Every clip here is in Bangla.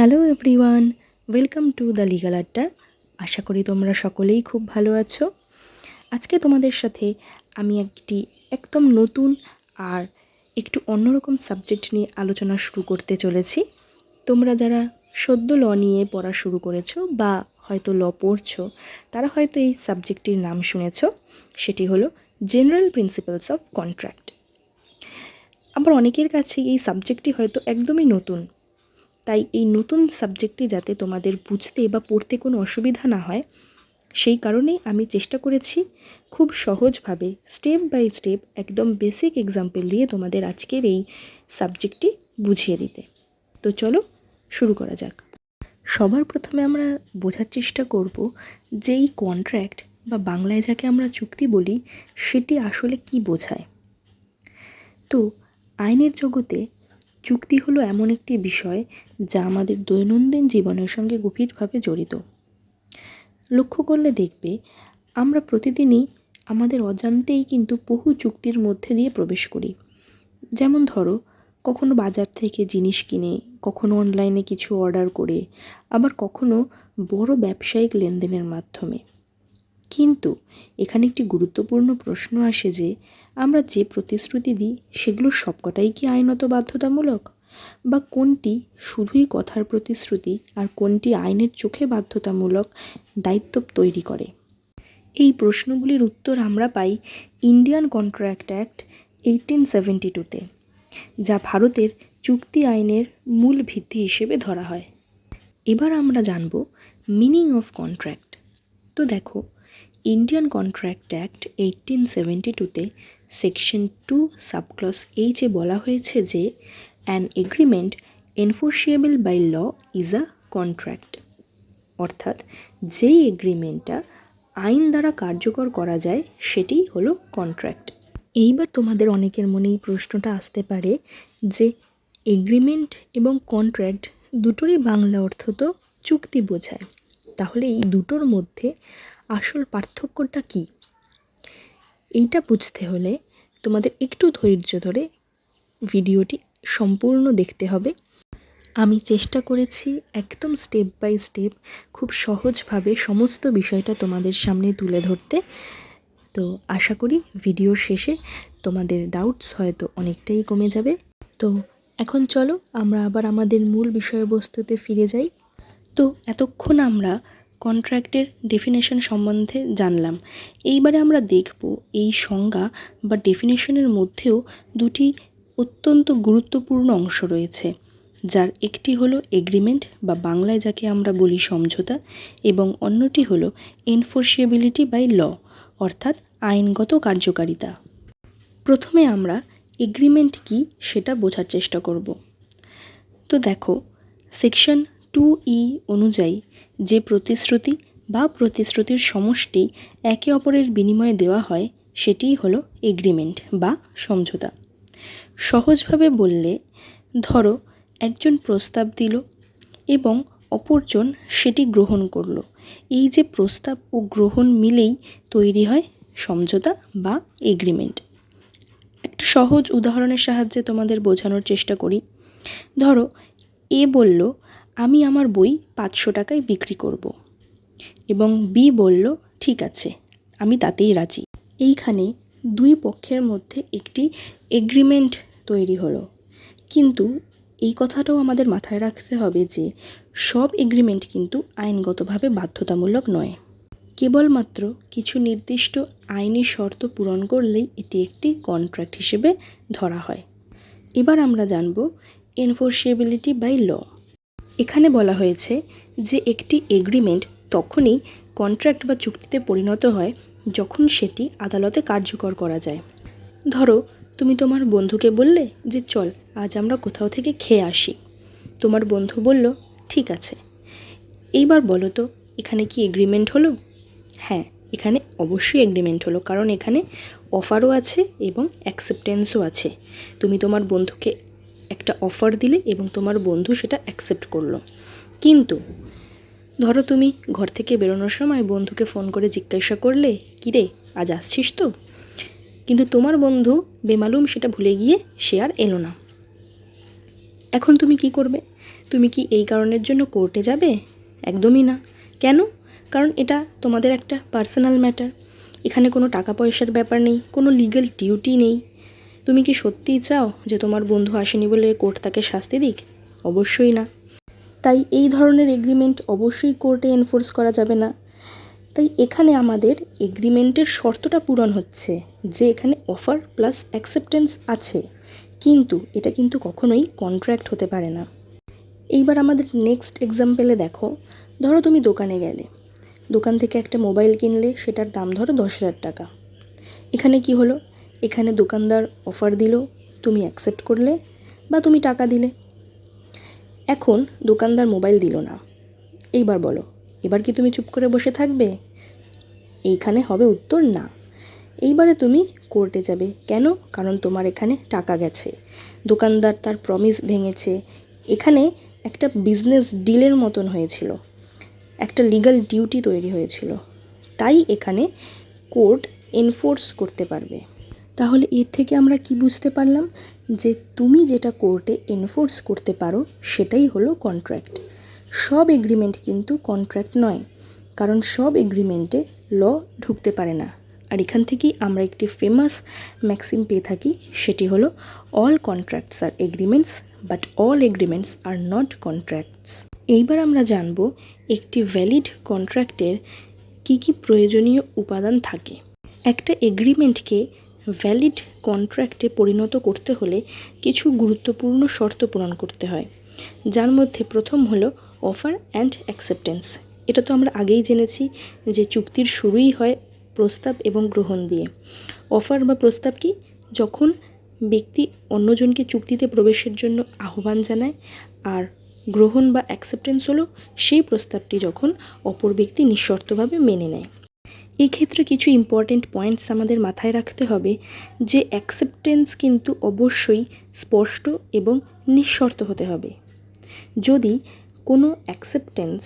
Hello everyone, welcome to the legal আড্ডা। আশা করি তোমরা সকলেই খুব ভালো আছো। আজকে তোমাদের সাথে আমি একটি একদম নতুন আর একটু অন্যরকম সাবজেক্ট নিয়ে আলোচনা শুরু করতে চলেছি। তোমরা যারা সদ্য ল নিয়ে পড়া শুরু করেছো বা হয়তো ল পড়ছো, তারা হয়তো এই সাবজেক্টটির নাম শুনেছো। সেটি হলো জেনারেল প্রিন্সিপালস অফ কন্ট্রাক্ট। আবার অনেকের কাছে এই সাবজেক্টটি হয়তো একদমই নতুন। তাই এই নতুন সাবজেক্টটি যাতে তোমাদের বুঝতে বা পড়তে কোনো অসুবিধা না হয়, সেই কারণেই আমি চেষ্টা করেছি খুব সহজভাবে স্টেপ বাই স্টেপ একদম বেসিক এক্সাম্পল দিয়ে তোমাদের আজকের এই সাবজেক্টটি বুঝিয়ে দিতে। তো চলো শুরু করা যাক। সবার প্রথমে আমরা বোঝার চেষ্টা করব যে এই কন্ট্রাক্ট বা বাংলায় যাকে আমরা চুক্তি বলি, সেটি আসলে কি বোঝায়। তো আইনের জগতে চুক্তি হলো এমন একটি বিষয় যা আমাদের দৈনন্দিন জীবনের সঙ্গে গভীরভাবে জড়িত। লক্ষ্য করলে দেখবে আমরা প্রতিদিনই আমাদের অজান্তেই কিন্তু বহু চুক্তির মধ্যে দিয়ে প্রবেশ করি। যেমন ধরো, কখনো বাজার থেকে জিনিস কিনে, কখনো অনলাইনে কিছু অর্ডার করে, আবার কখনো বড় ব্যবসায়িক লেনদেনের মাধ্যমে। কিন্তু এখানে একটি গুরুত্বপূর্ণ প্রশ্ন আসে যে আমরা যে প্রতিশ্রুতি দিই সেগুলো সবকটাই কি আইনত বাধ্যতামূলক, বা কোনটি শুধুই কথার প্রতিশ্রুতি আর কোনটি আইনের চোখে বাধ্যতামূলক দায়িত্ব তৈরি করে। এই প্রশ্নগুলির উত্তর আমরা পাই ইন্ডিয়ান কন্ট্রাক্ট অ্যাক্ট 1872-তে, যা ভারতের চুক্তি আইনের মূল ভিত্তি হিসেবে ধরা হয়। এবার আমরা জানব মিনিং অফ কন্ট্রাক্ট। তো দেখো, ইন্ডিয়ান কন্ট্রাক্ট অ্যাক্ট 1872-তে সেকশন 2 সাবক্লস এইচে বলা হয়েছে যে an agreement enforceable by law is a contract, অর্থাৎ যেই এগ্রিমেন্টটা আইন দ্বারা কার্যকর করা যায় সেটিই হলো কন্ট্রাক্ট। এইবার তোমাদের অনেকের মনেই প্রশ্নটা আসতে পারে যে এগ্রিমেন্ট এবং কন্ট্রাক্ট দুটোরই বাংলা অর্থ তো চুক্তি বোঝায়, তাহলে এই দুটোর মধ্যে আসল পার্থক্যটা কী? এইটা বুঝতে হলে তোমাদের একটু ধৈর্য ধরে ভিডিওটি সম্পূর্ণ দেখতে হবে। আমি চেষ্টা করেছি একদম স্টেপ বাই স্টেপ খুব সহজভাবে সমস্ত বিষয়টা তোমাদের সামনে তুলে ধরতে। তো আশা করি ভিডিওর শেষে তোমাদের ডাউটস হয়তো অনেকটাই কমে যাবে। তো এখন চলো আমরা আবার আমাদের মূল বিষয়বস্তুতে ফিরে যাই। তো এতক্ষণ আমরা কন্ট্রাক্টের ডেফিনেশন সম্বন্ধে জানলাম। এইবারে আমরা দেখব এই সংজ্ঞা বা ডেফিনেশনের মধ্যেও দুটি অত্যন্ত গুরুত্বপূর্ণ অংশ রয়েছে, যার একটি হলো এগ্রিমেন্ট বা বাংলায় যাকে আমরা বলি সমঝোতা, এবং অন্যটি হলো এনফোর্সিয়েবিলিটি বাই ল, অর্থাৎ আইনগত কার্যকারিতা। প্রথমে আমরা এগ্রিমেন্ট কি সেটা বোঝার চেষ্টা করব। তো দেখো, সেকশন 2E অনুযায়ী যে প্রতিশ্রুতি বা প্রতিশ্রুতির সমষ্টি একে অপরের বিনিময়ে দেওয়া হয় সেটিই হলো এগ্রিমেন্ট বা সমঝোতা। সহজভাবে বললে, ধরো একজন প্রস্তাব দিল এবং অপরজন সেটি গ্রহণ করলো। এই যে প্রস্তাব ও গ্রহণ মিলেই তৈরি হয় সমঝোতা বা এগ্রিমেন্ট। একটা সহজ উদাহরণের সাহায্যে তোমাদের বোঝানোর চেষ্টা করি। ধরো, এ বলল আমি আমার বই 500 টাকায় বিক্রি করব, এবং বি বলল ঠিক আছে, আমি তাতেই রাজি। এইখানে দুই পক্ষের মধ্যে একটি এগ্রিমেন্ট তৈরি হলো। কিন্তু এই কথাটাও আমাদের মাথায় রাখতে হবে যে সব এগ্রিমেন্ট কিন্তু আইনগতভাবে বাধ্যতামূলক নয়। কেবলমাত্র কিছু নির্দিষ্ট আইনি শর্ত পূরণ করলেই এটি একটি কন্ট্রাক্ট হিসেবে ধরা হয়। এবার আমরা জানব এনফোর্সিয়েবিলিটি বাই ল। এখানে বলা হয়েছে যে একটি এগ্রিমেন্ট তখনই কন্ট্রাক্ট বা চুক্তিতে পরিণত হয় যখন সেটি আদালতে কার্যকর করা যায়। ধরো, তুমি তোমার বন্ধুকে বললে যে চল আজ আমরা কোথাও থেকে খেয়ে আসি। তোমার বন্ধু বলল ঠিক আছে। এইবার বলো তো, এখানে কি এগ্রিমেন্ট হলো? হ্যাঁ, এখানে অবশ্যই এগ্রিমেন্ট হলো, কারণ এখানে অফারও আছে এবং অ্যাকসেপ্টেন্সও আছে। তুমি তোমার বন্ধুকে একটা অফার দিলে এবং তোমার বন্ধু সেটা অ্যাকসেপ্ট করলো। কিন্তু ধরো তুমি ঘর থেকে বেরোনোর সময় বন্ধুকে ফোন করে জিজ্ঞাসা করলে, কিরে আজ আসছিস তো? কিন্তু তোমার বন্ধু বেমালুম সেটা ভুলে গিয়ে সে আর এলো না। এখন তুমি কি করবে? তুমি কি এই কারণের জন্য কোর্টে যাবে? একদমই না। কেন? কারণ এটা তোমাদের একটা পার্সোনাল ম্যাটার। এখানে কোনো টাকা পয়সার ব্যাপার নেই, কোনো লিগ্যাল ডিউটি নেই। তুমি কি সত্যিই চাও যে তোমার বন্ধু আসেনি বলে কোর্ট তাকে শাস্তি দিক? অবশ্যই না। তাই এই ধরনের এগ্রিমেন্ট অবশ্যই কোর্টে এনফোর্স করা যাবে না। তাই এখানে আমাদের এগ্রিমেন্টের শর্তটা পূরণ হচ্ছে যে এখানে অফার প্লাস অ্যাকসেপ্টেন্স আছে, কিন্তু এটা কিন্তু কখনোই কন্ট্রাক্ট হতে পারে না। এইবার আমাদের নেক্সট এক্সাম্পলে দেখো, ধরো তুমি দোকানে গেলে, দোকান থেকে একটা মোবাইল কিনলে, সেটার দাম ধরো 10,000 টাকা। এখানে কি হলো? এখানে দোকানদার অফার দিল, তুমি অ্যাকসেপ্ট করলে বা তুমি টাকা দিলে। এখন দোকানদার মোবাইল দিল না। এইবার বলো, এবার কি তুমি চুপ করে বসে থাকবে? এইখানে হবে উত্তর না। এইবারে তুমি কোর্টে যাবে। কেন? কারণ তোমার এখানে টাকা গেছে, দোকানদার তার প্রমিস ভেঙেছে। এখানে একটা বিজনেস ডিলের মতন হয়েছিল, একটা লিগ্যাল ডিউটি তৈরি হয়েছিল। তাই এখানে কোর্ট এনফোর্স করতে পারবে। তাহলে এর থেকে আমরা কি বুঝতে পারলাম? যে তুমি যেটা কোর্টে এনফোর্স করতে পারো সেটাই হলো কন্ট্রাক্ট। সব এগ্রিমেন্ট কিন্তু কন্ট্রাক্ট নয়, কারণ সব এগ্রিমেন্টে ল ঢুকতে পারে না। আর এখান থেকেই আমরা একটি ফেমাস ম্যাক্সিম পেয়ে থাকি, সেটি হলো all contracts are agreements but all agreements are not contracts. এইবার আমরা জানব একটি ভ্যালিড কন্ট্রাক্টের কী কী প্রয়োজনীয় উপাদান থাকে। একটা এগ্রিমেন্টকে ভ্যালিড কন্ট্রাক্টে পরিণত করতে হলে কিছু গুরুত্বপূর্ণ শর্ত পূরণ করতে হয়, যার মধ্যে প্রথম হলো অফার অ্যান্ড অ্যাকসেপ্টেন্স। এটা তো আমরা আগেই জেনেছি যে চুক্তির শুরুই হয় প্রস্তাব এবং গ্রহণ দিয়ে। অফার বা প্রস্তাব কি? যখন ব্যক্তি অন্যজনকে চুক্তিতে প্রবেশের জন্য আহ্বান জানায়। আর গ্রহণ বা অ্যাকসেপ্টেন্স হলো সেই প্রস্তাবটি যখন অপর ব্যক্তি নিঃশর্তভাবে মেনে নেয়। এই ক্ষেত্রে কিছু ইম্পর্টেন্ট পয়েন্টস আমাদের মাথায় রাখতে হবে, যে অ্যাকসেপ্টেন্স কিন্তু অবশ্যই স্পষ্ট এবং নিঃশর্ত হতে হবে। যদি কোনো অ্যাকসেপ্টেন্স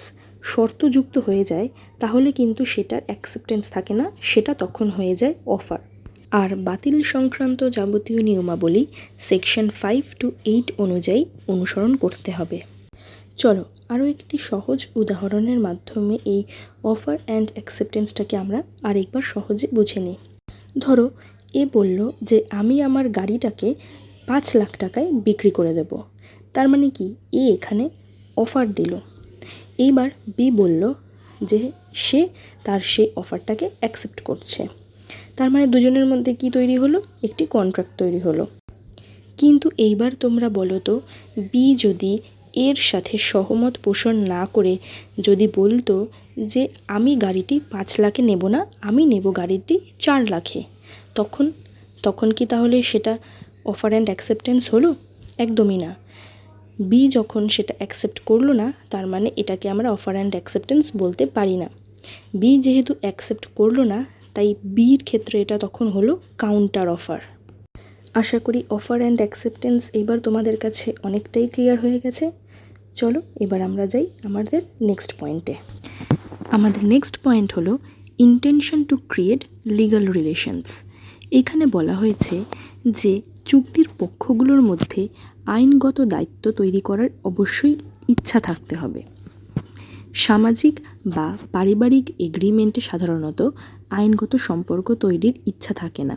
শর্তযুক্ত হয়ে যায় তাহলে কিন্তু সেটার অ্যাকসেপ্টেন্স থাকে না, সেটা তখন হয়ে যায় অফার। আর বাতিল সংক্রান্ত যাবতীয় নিয়মাবলী সেকশন 5 to 8 অনুযায়ী অনুসরণ করতে হবে। চলো আরও একটি সহজ উদাহরণের মাধ্যমে এই অফার অ্যান্ড অ্যাকসেপ্টেন্সটাকে আমরা আরেকবার সহজে বুঝে নিই। ধরো এ বলল যে আমি আমার গাড়িটাকে 5 লাখ টাকায় বিক্রি করে দেব। তার মানে কি? এ এখানে অফার দিল। এইবার বি বলল যে সে তার সেই অফারটাকে অ্যাকসেপ্ট করছে। তার মানে দুজনের মধ্যে কি তৈরি হলো? একটি কন্ট্রাক্ট তৈরি হলো। কিন্তু এইবার তোমরা বলো তো, বি যদি এর সাথে সহমত পোষণ না করে যদি বলতো যে আমি গাড়িটি 5 লাখে নেব না, আমি নেব গাড়িটি 4 লাখে, তখন কি তাহলে সেটা অফার অ্যান্ড অ্যাকসেপ্টেন্স হলো? একদমই না। বি যখন সেটা অ্যাকসেপ্ট করলো না, তার মানে এটাকে আমরা অফার অ্যান্ড অ্যাকসেপ্টেন্স বলতে পারি না। বি যেহেতু অ্যাকসেপ্ট করলো না, তাই বির ক্ষেত্রে এটা তখন হলো কাউন্টার অফার। আশা করি অফার অ্যান্ড অ্যাকসেপ্টেন্স এবার তোমাদের কাছে অনেকটাই ক্লিয়ার হয়ে গেছে। চলো এবার আমরা যাই আমাদের নেক্সট পয়েন্টে। আমাদের নেক্সট পয়েন্ট হলো intention to create legal relations. এখানে বলা হয়েছে যে চুক্তির পক্ষগুলোর মধ্যে আইনগত দায়িত্ব তৈরি করার অবশ্যই ইচ্ছা থাকতে হবে। সামাজিক বা পারিবারিক এগ্রিমেন্টে সাধারণত আইনগত সম্পর্ক তৈরির ইচ্ছা থাকে না,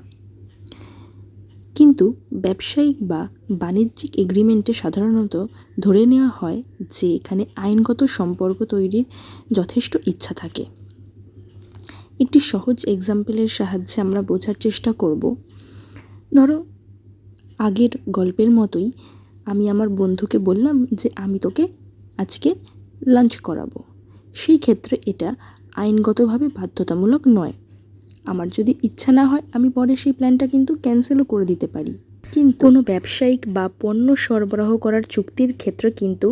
কিন্তু ব্যবসায়িক বা বাণিজ্যিক এগ্রিমেন্টে সাধারণত ধরে নেওয়া হয় যে এখানে আইনগত সম্পর্ক তৈরির যথেষ্ট ইচ্ছা থাকে। একটি সহজ এক্সাম্পলের সাহায্যে আমরা বোঝার চেষ্টা করব। ধরো আগের গল্পের মতোই আমি আমার বন্ধুকে বললাম যে আমি তোকে আজকে লাঞ্চ করাবো। সেই ক্ষেত্রে এটা আইনগতভাবে বাধ্যতামূলক নয়। আমার যদি ইচ্ছা না হয় আমি পরে সেই প্ল্যানটা কিন্তু ক্যান্সেলও করে দিতে পারি। কিন্তু কোনো ব্যবসায়িক বা পণ্য সরবরাহ করার চুক্তির ক্ষেত্রে কিন্তু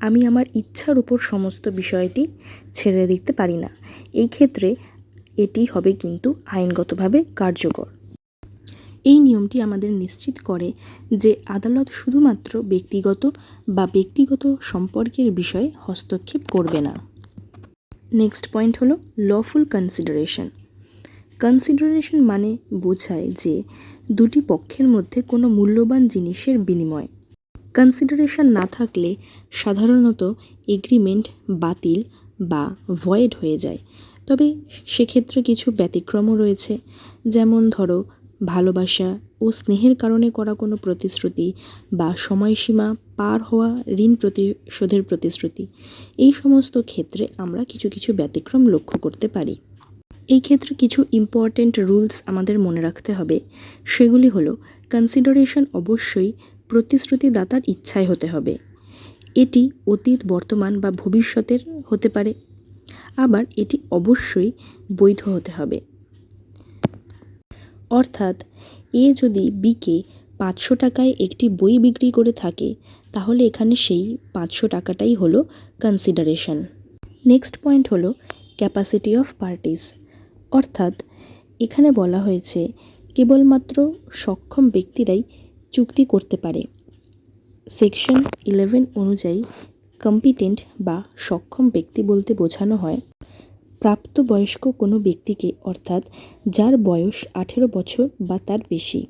আমি আমার ইচ্ছার উপর সমস্ত বিষয়টি ছেড়ে দিতে পারি না। এই ক্ষেত্রে এটি হবে কিন্তু আইনগতভাবে কার্যকর। এই নিয়মটি আমাদের নিশ্চিত করে যে আদালত শুধুমাত্র ব্যক্তিগত সম্পর্কের বিষয়ে হস্তক্ষেপ করবে না। নেক্সট পয়েন্ট হলো লফুল কনসিডারেশন। কনসিডারেশন মানে বোঝায় যে দুটি পক্ষের মধ্যে কোনো মূল্যবান জিনিসের বিনিময়। কনসিডারেশন না থাকলে সাধারণত এগ্রিমেন্ট বাতিল বা ভয়েড হয়ে যায়। তবে সেক্ষেত্রে কিছু ব্যতিক্রমও রয়েছে, যেমন ধরো ভালোবাসা ও স্নেহের কারণে করা কোনো প্রতিশ্রুতি বা সময়সীমা পার হওয়া ঋণ প্রতিশোধের প্রতিশ্রুতি, এই সমস্ত ক্ষেত্রে আমরা কিছু কিছু ব্যতিক্রম লক্ষ্য করতে পারি। এই ক্ষেত্রে কিছু ইম্পর্ট্যান্ট রুলস আমাদের মনে রাখতে হবে। সেগুলি হলো, কনসিডারেশন অবশ্যই প্রতিশ্রুতিদাতার ইচ্ছায় হতে হবে। এটি অতীত, বর্তমান বা ভবিষ্যতের হতে পারে। আবার এটি অবশ্যই বৈধ হতে হবে। অর্থাৎ এ যদি বিকে 500 টাকায় একটি বই বিক্রি করে থাকে, তাহলে এখানে সেই 500 টাকাটাই হলো কনসিডারেশন। নেক্সট পয়েন্ট হলো ক্যাপাসিটি অফ পার্টিস। অর্থাৎ এখানে বলা হয়েছে কেবলমাত্র সক্ষম ব্যক্তিরাই চুক্তি করতে পারে। সেকশন 11 অনুযায়ী কম্পিটেন্ট বা সক্ষম ব্যক্তি বলতে বোঝানো হয় প্রাপ্তবয়স্ক কোনো ব্যক্তিকে, অর্থাৎ যার বয়স 18 বছর বা তার বেশি,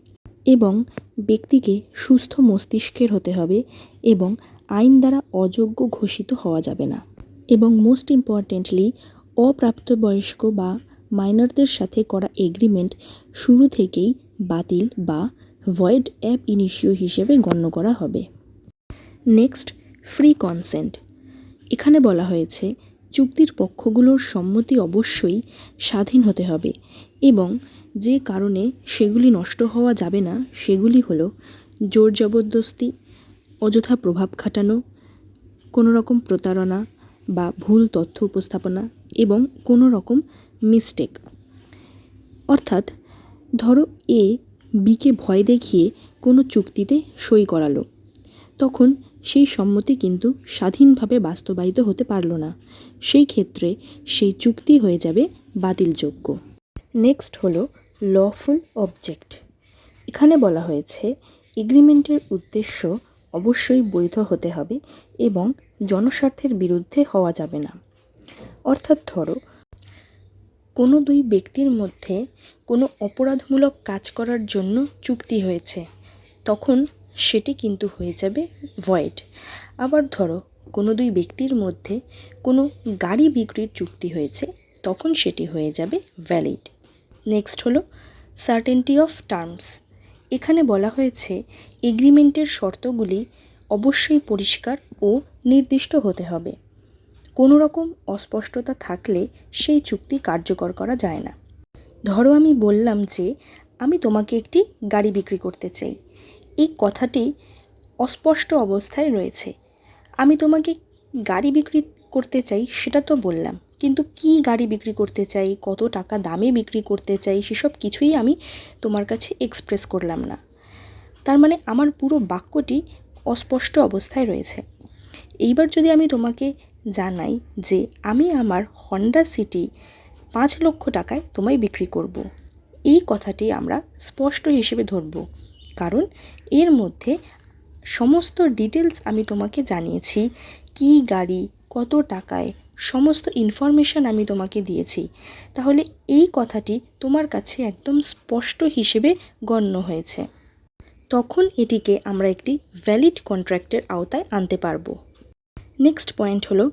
এবং ব্যক্তিকে সুস্থ মস্তিষ্কের হতে হবে এবং আইন দ্বারা অযোগ্য ঘোষিত হওয়া যাবে না। এবং মোস্ট ইম্পর্টেন্টলি, অপ্রাপ্তবয়স্ক বা মাইনরদের সাথে করা এগ্রিমেন্ট শুরু থেকেই বাতিল বা ভয়েড অ্যাব ইনিশিও হিসেবে গণ্য করা হবে। Next, free consent. এখানে বলা হয়েছে চুক্তির পক্ষগুলোর সম্মতি অবশ্যই স্বাধীন হতে হবে এবং যে কারণে সেগুলি নষ্ট হওয়া যাবে না সেগুলি হলো জোর জবরদস্তি, অযথা প্রভাব খাটানো, কোনো রকম প্রতারণা বা ভুল তথ্য উপস্থাপনা এবং কোনো রকম মিস্টেক। অর্থাৎ ধরো এ বিকে ভয় দেখিয়ে কোনো চুক্তিতে সই করালো, তখন সেই সম্মতি কিন্তু স্বাধীনভাবে বাস্তবায়িত হতে পারল না। সেই ক্ষেত্রে সেই চুক্তি হয়ে যাবে বাতিলযোগ্য। নেক্সট হলো লফুল অবজেক্ট। এখানে বলা হয়েছে এগ্রিমেন্টের উদ্দেশ্য অবশ্যই বৈধ হতে হবে এবং জনস্বার্থের বিরুদ্ধে হওয়া যাবে না। অর্থাৎ ধরো কোনো দুই ব্যক্তির মধ্যে কোনো অপরাধমূলক কাজ করার জন্য চুক্তি হয়েছে, তখন সেটি কিন্তু হয়ে যাবে ভয়েড। আবার ধরো কোনো দুই ব্যক্তির মধ্যে কোনো গাড়ি বিক্রির চুক্তি হয়েছে, তখন সেটি হয়ে যাবে ভ্যালিড। নেক্সট হলো সার্টেনটি অফ টার্মস। এখানে বলা হয়েছে এগ্রিমেন্টের শর্তগুলি অবশ্যই পরিষ্কার ও নির্দিষ্ট হতে হবে। কোনো রকম অস্পষ্টতা থাকলে সেই চুক্তি কার্যকর করা যায় না। ধরো আমি বললাম যে আমি তোমাকে একটি গাড়ি বিক্রি করতে চাই। এই কথাটি অস্পষ্ট অবস্থায় রয়েছে। আমি তোমাকে গাড়ি বিক্রি করতে চাই সেটা তো বললাম, কিন্তু কি গাড়ি বিক্রি করতে চাই, কত টাকা দামে বিক্রি করতে চাই, সেসব কিছুই আমি তোমার কাছে এক্সপ্রেস করলাম না। তার মানে আমার পুরো বাক্যটি অস্পষ্ট অবস্থায় রয়েছে। এইবার যদি আমি তোমাকে জানাই যে আমি আমার হন্ডা সিটি 5 লক্ষ টাকায় তোমায় বিক্রি করব, এই কথাটি আমরা স্পষ্ট হিসেবে ধরব, কারণ এর মধ্যে সমস্ত ডিটেলস আমি তোমাকে জানিয়েছি। কি গাড়ি, কত টাকায়, সমস্ত ইনফরমেশন আমি তোমাকে দিয়েছি। তাহলে এই কথাটি তোমার কাছে একদম স্পষ্ট হিসেবে গণ্য হয়েছে। তখন এটিকে আমরা একটি ভ্যালিড কন্ট্রাক্টের আওতায় আনতে পারবো। নেক্সট পয়েন্ট হলো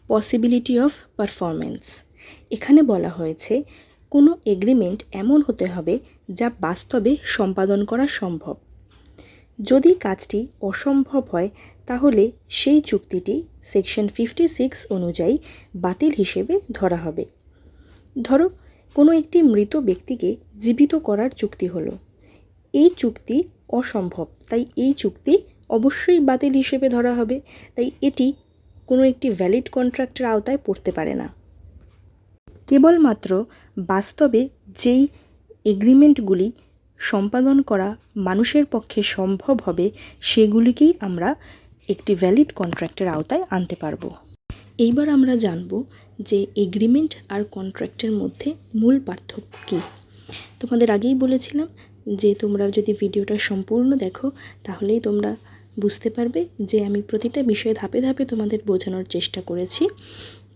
পসিবিলিটি অফ পারফরমেন্স। এখানে বলা হয়েছে কোনো এগ্রিমেন্ট এমন হতে হবে যা বাস্তবে সম্পাদন করা সম্ভব। যদি কাজটি অসম্ভব হয় তাহলে সেই চুক্তিটি সেকশন 56 অনুযায়ী বাতিল হিসেবে ধরা হবে। ধরো কোনো একটি মৃত ব্যক্তিকে জীবিত করার চুক্তি হলো। এই চুক্তি অসম্ভব, তাই এই চুক্তি অবশ্যই বাতিল হিসেবে ধরা হবে। তাই এটি কোনো একটি ভ্যালিড কন্ট্রাক্টের আওতায় পড়তে পারে না। কেবলমাত্র বাস্তবে যেই এগ্রিমেন্টগুলি সম্পাদন করা মানুষের পক্ষে সম্ভব হবে সেগুলিকেই আমরা একটি ভ্যালিড কন্ট্রাক্টের আওতায় আনতে পারবো। এইবার আমরা জানব যে এগ্রিমেন্ট আর কন্ট্রাক্টের মধ্যে মূল পার্থক্য কী। তোমাদের আগেই বলেছিলাম যে তোমরা যদি ভিডিওটা সম্পূর্ণ দেখো তাহলেই তোমরা বুঝতে পারবে যে আমি প্রতিটা বিষয়ে ধাপে ধাপে তোমাদের বোঝানোর চেষ্টা করেছি।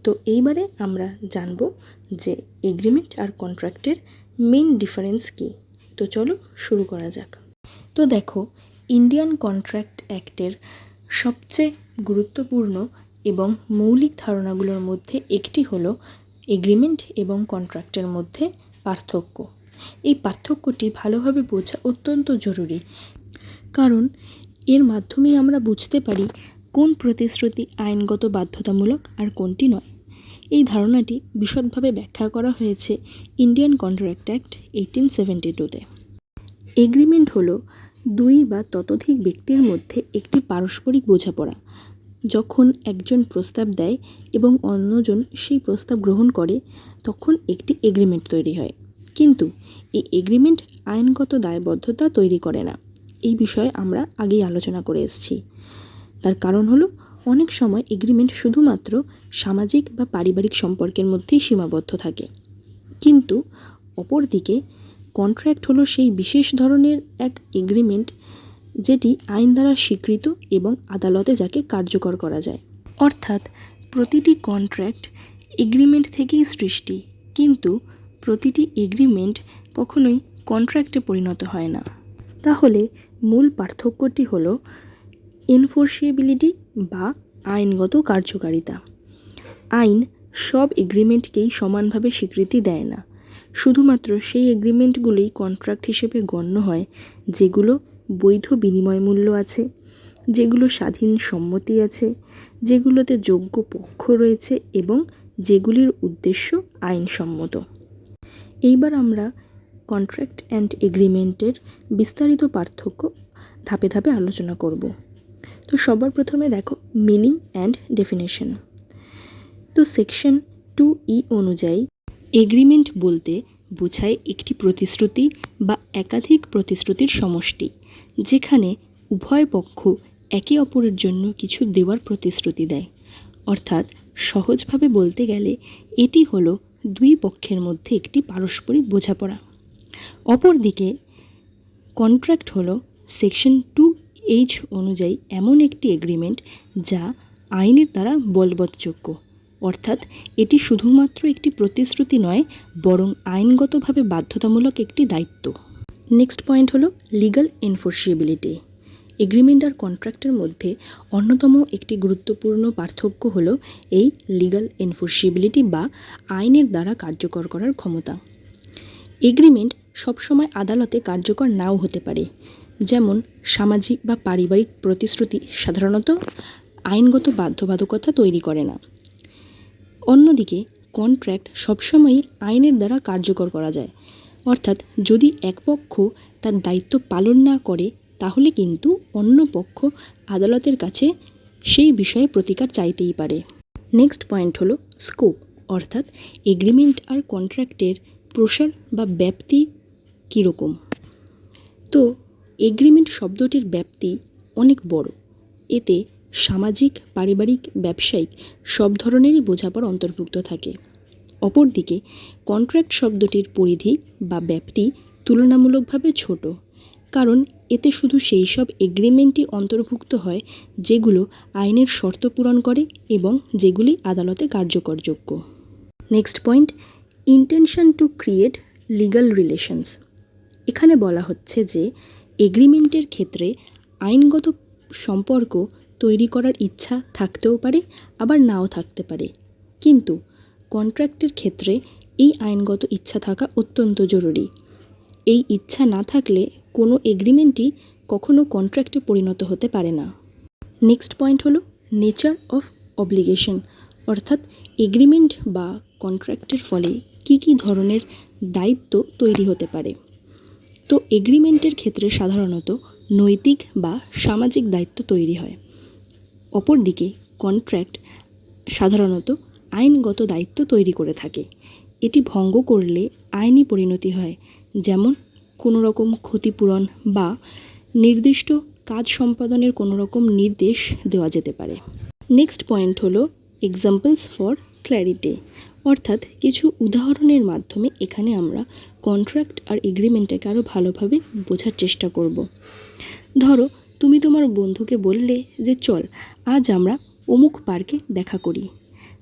তো এইবারে আমরা জানব যে এগ্রিমেন্ট আর কন্ট্রাক্টের মেন ডিফারেন্স কী। তো চলো শুরু করা যাক। তো দেখো, ইন্ডিয়ান কন্ট্রাক্ট অ্যাক্টের সবচেয়ে গুরুত্বপূর্ণ এবং মৌলিক ধারণাগুলোর মধ্যে একটি হলো এগ্রিমেন্ট এবং কন্ট্রাক্টের মধ্যে পার্থক্য। এই পার্থক্যটি ভালোভাবে বোঝা অত্যন্ত জরুরি, কারণ এর মাধ্যমেই আমরা বুঝতে পারি কোন প্রতিশ্রুতি আইনগত বাধ্যতামূলক আর কোনটি নয়। এই ধারণাটি বিশদভাবে ব্যাখ্যা করা হয়েছে ইন্ডিয়ান কন্ট্রাক্ট অ্যাক্ট 1872-তে। এগ্রিমেন্ট হলো দুই বা ততোধিক ব্যক্তির মধ্যে একটি পারস্পরিক বোঝাপড়া। যখন একজন প্রস্তাব দেয় এবং অন্যজন সেই প্রস্তাব গ্রহণ করে, তখন একটি এগ্রিমেন্ট তৈরি হয়। কিন্তু এই এগ্রিমেন্ট আইনগত দায়বদ্ধতা তৈরি করে না। এই বিষয়ে আমরা আগেই আলোচনা করে এসেছি। তার কারণ হলো অনেক সময় এগ্রিমেন্ট শুধুমাত্র সামাজিক বা পারিবারিক সম্পর্কের মধ্যেই সীমাবদ্ধ থাকে, কিন্তু অপরদিকে কন্ট্রাক্ট হলো সেই বিশেষ ধরনের এক এগ্রিমেন্ট যেটি আইন দ্বারা স্বীকৃত এবং আদালতে যাকে কার্যকর করা যায়। অর্থাৎ প্রতিটি কন্ট্রাক্ট এগ্রিমেন্ট থেকেই সৃষ্টি, কিন্তু প্রতিটি এগ্রিমেন্ট কখনোই কন্ট্রাক্টে পরিণত হয় না। তাহলে মূল পার্থক্যটি হলো এনফোর্সিবিলিটি বা আইনগত কার্যকারিতা। আইন সব এগ্রিমেন্টকেই সমানভাবে স্বীকৃতি দেয় না। শুধুমাত্র সেই এগ্রিমেন্টগুলোই কন্ট্রাক্ট হিসেবে গণ্য হয় যেগুলো বৈধ বিনিময় মূল্য আছে, যেগুলো স্বাধীন সম্মতি আছে, যেগুলোতে যোগ্য পক্ষ রয়েছে এবং যেগুলির উদ্দেশ্য আইনসম্মত। এইবার আমরা কন্ট্রাক্ট অ্যান্ড এগ্রিমেন্টের বিস্তারিত পার্থক্য ধাপে ধাপে আলোচনা করব। তো সবার প্রথমে দেখো মিনিং অ্যান্ড ডেফিনেশন। তো সেকশন 2E অনুযায়ী এগ্রিমেন্ট বলতে বোঝায় একটি প্রতিশ্রুতি বা একাধিক প্রতিশ্রুতির সমষ্টি, যেখানে উভয় পক্ষ একে অপরের জন্য কিছু দেওয়ার প্রতিশ্রুতি দেয়। অর্থাৎ সহজভাবে বলতে গেলে এটি হলো দুই পক্ষের মধ্যে একটি পারস্পরিক বোঝাপড়া। অপরদিকে কন্ট্রাক্ট হলো সেকশন 2H অনুযায়ী এমন একটি এগ্রিমেন্ট যা আইনের দ্বারা বলবৎযোগ্য। অর্থাৎ এটি শুধুমাত্র একটি প্রতিশ্রুতি নয়, বরং আইনগতভাবে বাধ্যতামূলক একটি দায়িত্ব। নেক্সট পয়েন্ট হলো লিগ্যাল এনফোর্সিবিলিটি। এগ্রিমেন্ট আর কন্ট্রাক্টের মধ্যে অন্যতম একটি গুরুত্বপূর্ণ পার্থক্য হলো এই লিগ্যাল এনফোর্সিবিলিটি বা আইনের দ্বারা কার্যকর করার ক্ষমতা। এগ্রিমেন্ট সবসময় আদালতে কার্যকর নাও হতে পারে। যেমন সামাজিক বা পারিবারিক প্রতিশ্রুতি সাধারণত আইনগত বাধ্যবাধকতা তৈরি করে না। অন্যদিকে কন্ট্রাক্ট সবসময়ই আইনের দ্বারা কার্যকর করা যায়। অর্থাৎ যদি এক পক্ষ তার দায়িত্ব পালন না করে, তাহলে কিন্তু অন্য পক্ষ আদালতের কাছে সেই বিষয়ে প্রতিকার চাইতেই পারে। নেক্সট পয়েন্ট হলো স্কোপ, অর্থাৎ এগ্রিমেন্ট আর কন্ট্রাক্টের প্রসার বা ব্যাপ্তি কীরকম। তো এগ্রিমেন্ট শব্দটির ব্যাপ্তি অনেক বড়। এতে সামাজিক, পারিবারিক, ব্যবসায়িক সব ধরনেরই বোঝাপড়া অন্তর্ভুক্ত থাকে। অপরদিকে কন্ট্রাক্ট শব্দটির পরিধি বা ব্যাপ্তি তুলনামূলকভাবে ছোট, কারণ এতে শুধু সেই সব এগ্রিমেন্টই অন্তর্ভুক্ত হয় যেগুলো আইনের শর্ত পূরণ করে এবং যেগুলি আদালতে কার্যকরযোগ্য। Next point, intention to create legal relations. এখানে বলা হচ্ছে যে এগ্রিমেন্টের ক্ষেত্রে আইনগত সম্পর্ক তৈরি করার ইচ্ছা থাকতেও পারে, আবার নাও থাকতে পারে, কিন্তু কন্ট্রাক্টের ক্ষেত্রে এই আইনগত ইচ্ছা থাকা অত্যন্ত জরুরি। এই ইচ্ছা না থাকলে কোনো এগ্রিমেন্টই কখনো কন্ট্রাক্টে পরিণত হতে পারে না। নেক্সট পয়েন্ট হলো নেচার অফ অব্লিগেশন, অর্থাৎ এগ্রিমেন্ট বা কন্ট্রাক্টের ফলে কি কি ধরনের দায়িত্ব তৈরি হতে পারে। তো এগ্রিমেন্টের ক্ষেত্রে সাধারণত নৈতিক বা সামাজিক দায়িত্ব তৈরি হয়। অপরদিকে কন্ট্রাক্ট সাধারণত আইনগত দায়িত্ব তৈরি করে থাকে। এটি ভঙ্গ করলে আইনি পরিণতি হয়, যেমন কোনো রকম ক্ষতিপূরণ বা নির্দিষ্ট কাজ সম্পাদনের কোনো রকম নির্দেশ দেওয়া যেতে পারে। নেক্সট পয়েন্ট হলো এক্সাম্পলস ফর ক্ল্যারিটি, অর্থাৎ কিছু উদাহরণের মাধ্যমে এখানে আমরা কন্ট্রাক্ট আর এগ্রিমেন্টটাকে আরও ভালোভাবে বোঝার চেষ্টা করব। ধরো তুমি তোমার বন্ধুকে বললে যে চল আজ আমরা অমুক পার্কে দেখা করি।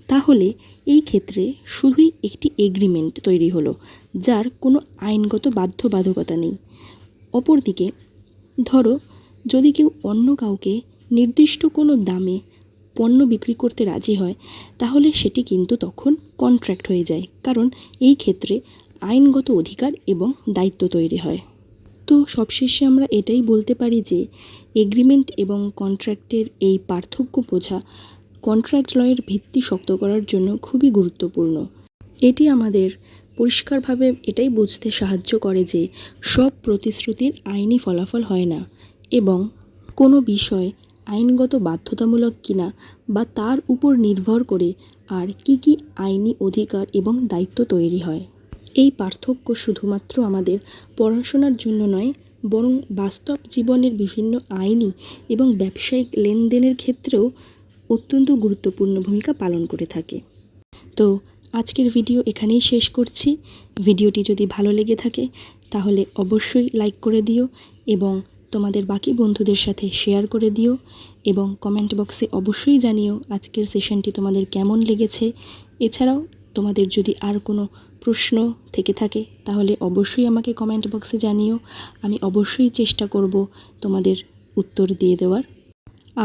তাহলে এই ক্ষেত্রে শুধুই একটি এগ্রিমেন্ট তৈরি হলো, যার কোনো আইনগত বাধ্যবাধকতা নেই। অপরদিকে ধরো যদি কেউ অন্য কাউকে নির্দিষ্ট কোনো দামে পণ্য বিক্রি করতে রাজি হয়, তাহলে সেটি কিন্তু তখন কন্ট্রাক্ট হয়ে যায়, কারণ এই ক্ষেত্রে আইনগত অধিকার এবং দায়িত্ব তৈরি হয়। তো সবশেষে আমরা এটাই বলতে পারি যে এগ্রিমেন্ট এবং কন্ট্রাক্টের এই পার্থক্য বোঝা কন্ট্রাক্ট লয়ের ভিত্তি শক্ত করার জন্য খুবই গুরুত্বপূর্ণ। এটি আমাদের পরিষ্কারভাবে এটাই বুঝতে সাহায্য করে যে সব প্রতিশ্রুতির আইনি ফলাফল হয় না, এবং কোনো বিষয় আইনগত বাধ্যতামূলক কিনা বা তার উপর নির্ভর করে আর কি আইনি অধিকার এবং দায়িত্ব তৈরি হয়। এই পার্থক্য শুধুমাত্র আমাদের পড়াশোনার জন্য নয়, বরং বাস্তব জীবনের বিভিন্ন আইনি এবং ব্যবসায়িক লেনদেনের ক্ষেত্রেও অত্যন্ত গুরুত্বপূর্ণ ভূমিকা পালন করে থাকে। তো আজকের ভিডিও এখানেই শেষ করছি। ভিডিওটি যদি ভালো লেগে থাকে তাহলে অবশ্যই লাইক করে দিও এবং তোমাদের বাকি বন্ধুদের সাথে শেয়ার করে দিও, এবং কমেন্ট বক্সে অবশ্যই জানিও আজকের সেশনটি তোমাদের কেমন লেগেছে। এছাড়াও তোমাদের যদি আর কোনো প্রশ্ন থেকে থাকে তাহলে অবশ্যই আমাকে কমেন্ট বক্সে জানিও। আমি অবশ্যই চেষ্টা করব তোমাদের উত্তর দিয়ে দেওয়ার।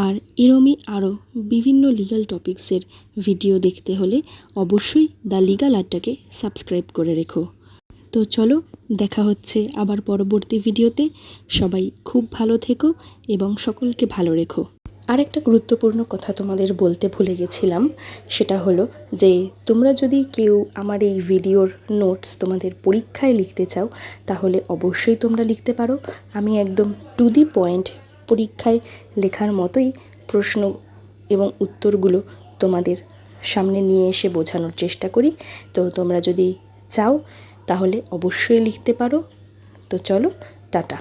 আর এরমই আরও বিভিন্ন লিগ্যাল টপিক্সের ভিডিও দেখতে হলে অবশ্যই দ্য লিগ্যাল আড্ডাকে সাবস্ক্রাইব করে রেখো। তো চলো, দেখা হচ্ছে আবার পরবর্তী ভিডিওতে। সবাই খুব ভালো থেকো এবং সকলকে ভালো রেখো। আরেকটা গুরুত্বপূর্ণ কথা তোমাদের বলতে ভুলে গেছিলাম, সেটা হলো যে তোমরা যদি কেউ আমার এই ভিডিওর নোটস তোমাদের পরীক্ষায় লিখতে চাও তাহলে অবশ্যই তোমরা লিখতে পারো। আমি একদম টু দি পয়েন্ট পরীক্ষায় লেখার মতোই প্রশ্ন এবং উত্তরগুলো তোমাদের সামনে নিয়ে এসে বোঝানোর চেষ্টা করি। তো তোমরা যদি চাও তাহলে অবশ্যই লিখতে পারো। তো চলো, টাটা।